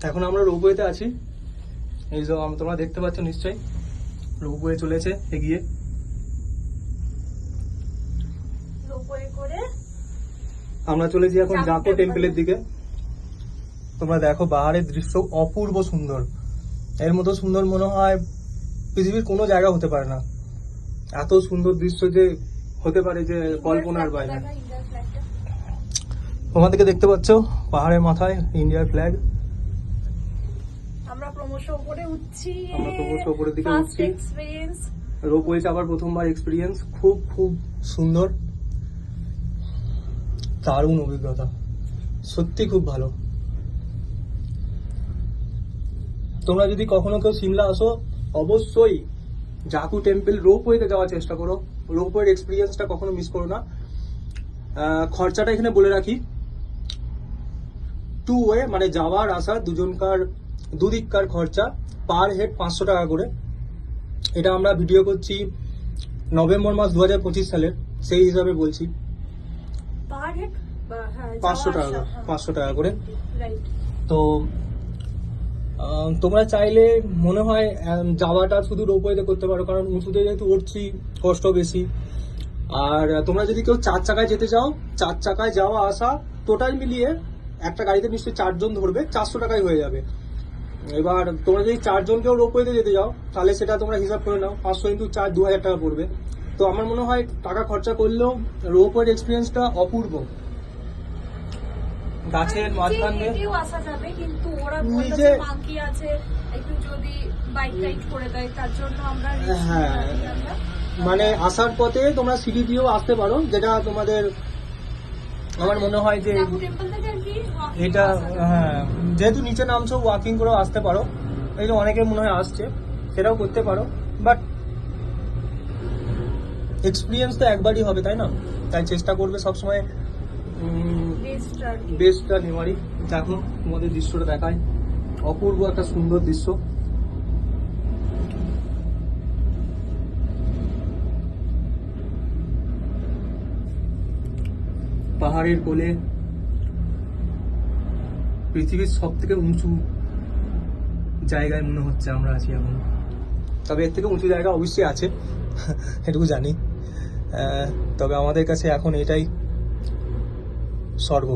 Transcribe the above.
এখন আমরা রোপওয়েতে আছি। এই যে তোমরা দেখতে পাচ্ছ নিশ্চয়ই, রোপওয়ে চলেছে এগিয়ে। রোপওয়ে করে আমরা চলেছি এখন জাকো টেম্পলের দিকে। তোমরা দেখো পাহাড়ের দৃশ্য অপূর্ব সুন্দর, এর মতো সুন্দর মনে হয় পৃথিবীর কোনো জায়গা হতে পারে না। এত সুন্দর দৃশ্য যে হতে পারে যে কল্পনার বাইরে। তোমাদেরকে দেখতে পাচ্ছ পাহাড়ের মাথায় ইন্ডিয়ার ফ্ল্যাগ। আমরা ক্রমশ উপরে উঠছি। আমরা ক্রমশ উপরের দিকে উঠছি। এক্সপেরিয়েন্স রোপওয়ে চাপার প্রথমবার এক্সপিরিয়েন্স, খুব খুব সুন্দর, দারুণ অভিজ্ঞতা, সত্যি খুব ভালো। তোমরা যদি কখনো কেউ সিমলা আসো অবশ্যই জাকু টেম্পল রোপওয়েতে যাওয়ার চেষ্টা করো। রোপওয়ের এক্সপিরিয়েন্সটা কখনো মিস করো না। খরচাটা এখানে বলে রাখি, 2 ওয়ে মানে যাওয়ার আসা দুদিককার খরচা পার হেড 500 টাকা করে। এটা আমরা ভিডিও করছি নভেম্বর মাস 2025 সালের, সেই হিসাবে বলছি। পার হেড 500 টাকা করে। রাইট। তো তোমরা চাইলে মনে হয় যাওয়াটা শুধু রোপওয়েতে করতে পারো, কারণ উঁচুতে যেহেতু উঠছি কষ্ট বেশি। আর তোমরা যদি কেউ 4 চাকায় যেতে চাও, 4 চাকায় যাওয়া আসা টোটাল মিলিয়ে একটা গাড়িতে নিশ্চয়ই 4 জন ধরবে, 400 টাকায় হয়ে যাবে। এবার তোমরা যদি 4 জনকেও রোপওয়েতে যেতে যাও তাহলে সেটা তোমরা হিসাব করে নাও, 500 × 4 2000 টাকা পড়বে। তো আমার মনে হয় টাকা খরচা করলেও রোপওয়ের এক্সপিরিয়েন্সটা অপূর্ব। গাছের মাঝখান দিয়ে এটিও আসা যাবে, কিন্তু ওরা নিজে বলছে মাঙ্কি আছে, একটু যদি বাইক রাইড করে দেয় তার জন্য আমরা হ্যাঁ, মানে আসার পথে তোমরা সিঁড়ি দিয়েও আসতে পারো, যেটা তোমাদের আমার মনে হয় যে জাকু টেম্পল থেকে আর কি এটা হ্যাঁ, যেহেতু নিচে নামছো ওয়াকিং করেও আসতে পারো। এই যে অনেকে মনে হয় আসছে, সেটাও করতে পারো। বাট এক্সপিরিয়েন্স তো একবারই হবে, তাই না? তাই চেষ্টা করবে সবসময় বেস্টটা নেওয়ারই। দেখো তোমাদের দৃশ্যটা দেখায়, অপূর্ব একটা সুন্দর দৃশ্য। পাহাড়ের কোলে পৃথিবীর সব থেকে উঁচু জায়গায় মনে হচ্ছে আমরা আছি এখন। তবে এর থেকে উঁচু জায়গা অবশ্যই আছে, এটুকু জানি। তবে আমাদের কাছে এখন এটাই স্বর্গ।